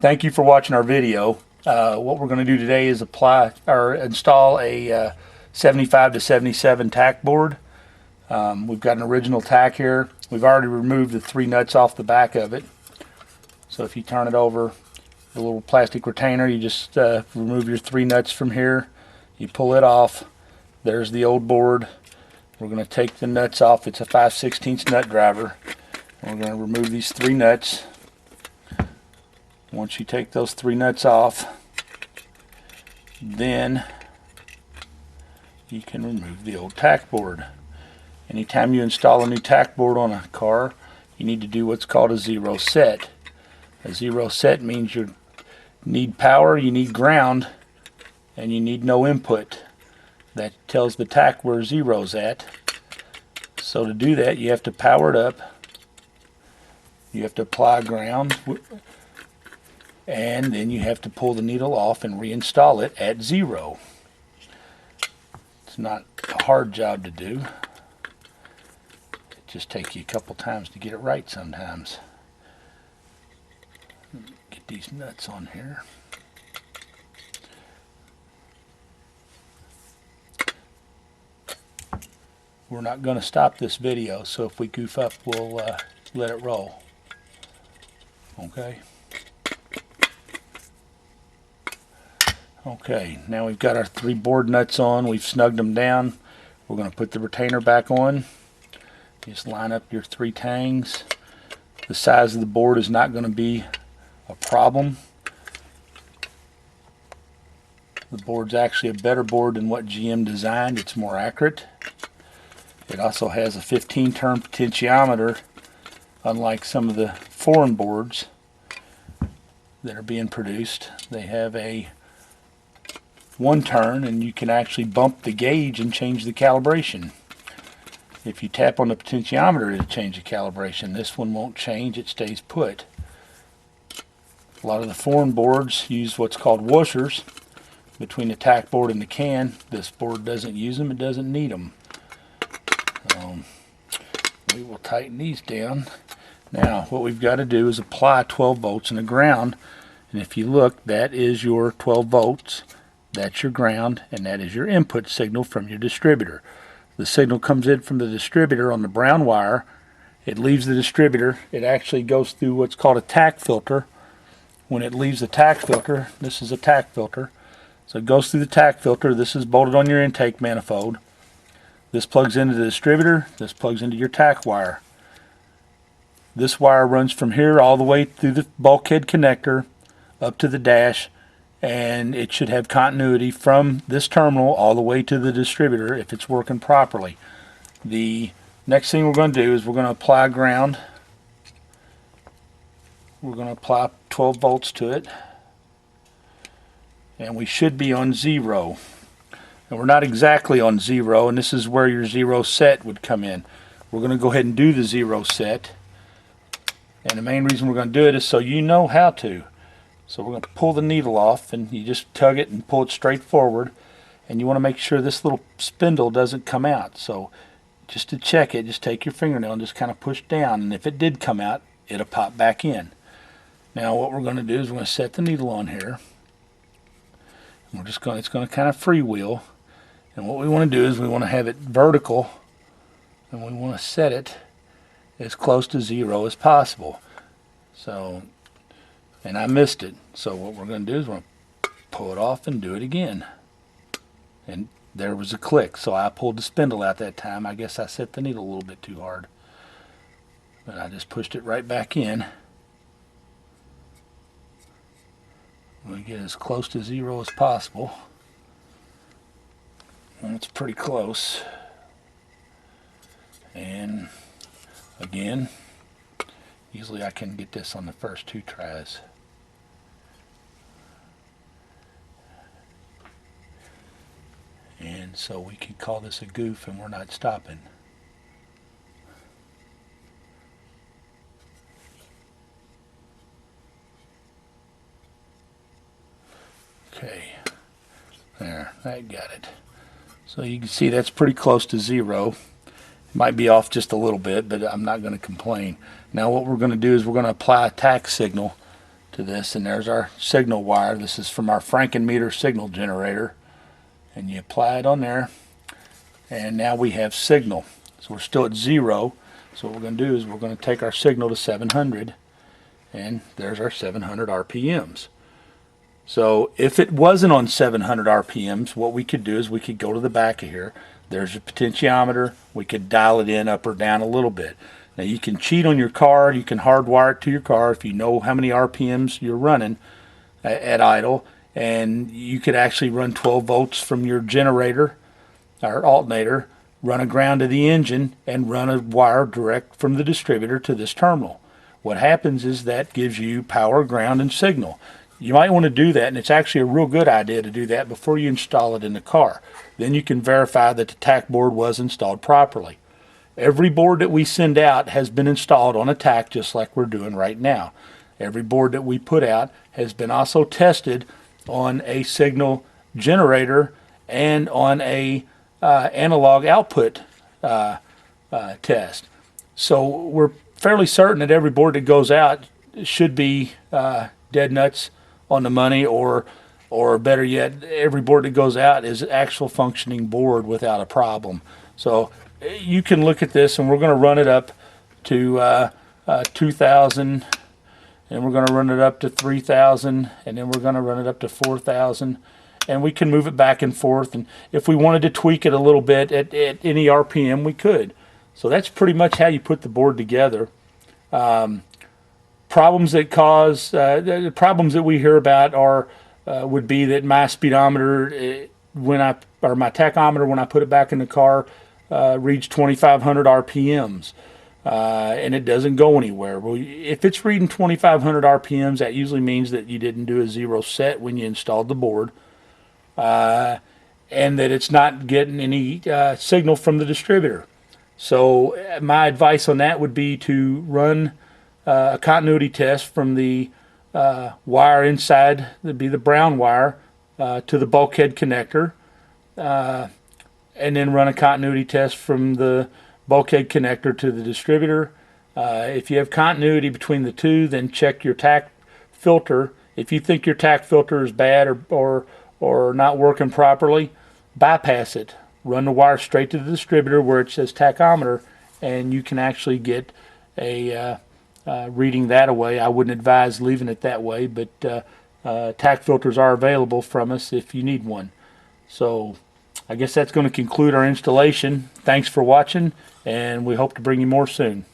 Thank you for watching our video. What we're going to do today is apply or install a 75 to 77 tack board. We've got an original tack here. We've already removed the 3 nuts off the back of it. So if you turn it over, the little plastic retainer, you just remove your 3 nuts from here. You pull it off. There's the old board. We're going to take the nuts off. It's a 5/16 nut driver. And we're going to remove these 3 nuts. Once you take those 3 nuts off, then you can remove the old tack board. Anytime you install a new tack board on a car, you need to do what's called a zero set. A zero set means you need power, you need ground, and you need no input. That tells the tack where zero's at. So to do that, you have to power it up. You have to apply ground, and then you have to pull the needle off and reinstall it at 0. It's not a hard job to do. It just takes you a couple times to get it right sometimes. Get these nuts on here. We're not going to stop this video, so if we goof up, we'll let it roll. Okay? Okay, now we've got our 3 board nuts on. We've snugged them down. We're going to put the retainer back on. Just line up your 3 tangs. The size of the board is not going to be a problem. The board's actually a better board than what GM designed. It's more accurate. It also has a 15-turn potentiometer, unlike some of the foreign boards that are being produced. They have a 1 turn, and you can actually bump the gauge and change the calibration. If you tap on the potentiometer, it'll change the calibration. This one won't change, it stays put. A lot of the foreign boards use what's called washers between the tack board and the can. This board doesn't use them, it doesn't need them. We will tighten these down. Now what we've got to do is apply 12 volts in the ground, and if you look, that is your 12 volts. That's your ground, and that is your input signal from your distributor. The signal comes in from the distributor on the brown wire. It leaves the distributor. It actually goes through what's called a tack filter. When it leaves the tack filter, this is a tack filter. So it goes through the tack filter. This is bolted on your intake manifold. This plugs into the distributor. This plugs into your tack wire. This wire runs from here all the way through the bulkhead connector up to the dash, and it should have continuity from this terminal all the way to the distributor if it's working properly. The next thing we're going to do is we're going to apply ground. We're going to apply 12 volts to it, and we should be on 0. And we're not exactly on 0, and this is where your 0 set would come in. We're going to go ahead and do the 0 set, and the main reason we're going to do it is so you know how to. So we're going to pull the needle off, and you just tug it and pull it straight forward, and you want to make sure this little spindle doesn't come out. So just to check it, just take your fingernail and just kind of push down, and if it did come out, it'll pop back in. Now what we're going to do is we're going to set the needle on here. And it's going to kind of freewheel, and what we want to do is we want to have it vertical, and we want to set it as close to 0 as possible. So, and I missed it, so what we're going to do is we're going to pull it off and do it again. And there was a click, so I pulled the spindle out that time. I guess I set the needle a little bit too hard, but I just pushed it right back in. We get as close to 0 as possible. And it's pretty close. And again, usually I can get this on the first 2 tries. And so we could call this a goof, and we're not stopping. Okay, there, I got it. So you can see that's pretty close to 0. It might be off just a little bit, but I'm not going to complain. Now what we're going to do is we're going to apply a tack signal to this, and there's our signal wire. This is from our Frankenmeter signal generator, and you apply it on there, and now we have signal. So we're still at 0. So what we're going to do is we're going to take our signal to 700, and there's our 700 RPMs. So if it wasn't on 700 RPMs, what we could do is we could go to the back of here. There's a potentiometer. We could dial it in up or down a little bit. Now you can cheat on your car. You can hardwire it to your car if you know how many RPMs you're running at idle, and you could actually run 12 volts from your generator or alternator, run a ground to the engine, and run a wire direct from the distributor to this terminal. What happens is that gives you power, ground, and signal. You might want to do that, and it's actually a real good idea to do that before you install it in the car. Then you can verify that the tack board was installed properly. Every board that we send out has been installed on a tack, just like we're doing right now. Every board that we put out has been also tested on a signal generator and on a analog output test. So we're fairly certain that every board that goes out should be dead nuts on the money, or better yet, every board that goes out is an actual functioning board without a problem. So you can look at this, and we're going to run it up to 2,000, and we're going to run it up to 3,000, and then we're going to run it up to 4,000. And we can move it back and forth, and if we wanted to tweak it a little bit at any RPM, we could. So that's pretty much how you put the board together. Problems that cause the problems that we hear about are would be that my speedometer or my tachometer, when I put it back in the car, reads 2,500 RPMs, and it doesn't go anywhere. Well, if it's reading 2,500 RPMs, that usually means that you didn't do a 0 set when you installed the board. And that it's not getting any signal from the distributor. So my advice on that would be to run a continuity test from the wire inside, that'd be the brown wire, to the bulkhead connector, and then run a continuity test from the bulkhead connector to the distributor. If you have continuity between the two, then check your tack filter. If you think your tack filter is bad or not working properly, bypass it. Run the wire straight to the distributor where it says tachometer, and you can actually get a reading that way. I wouldn't advise leaving it that way, but tack filters are available from us if you need one. So I guess that's going to conclude our installation. Thanks for watching, and we hope to bring you more soon.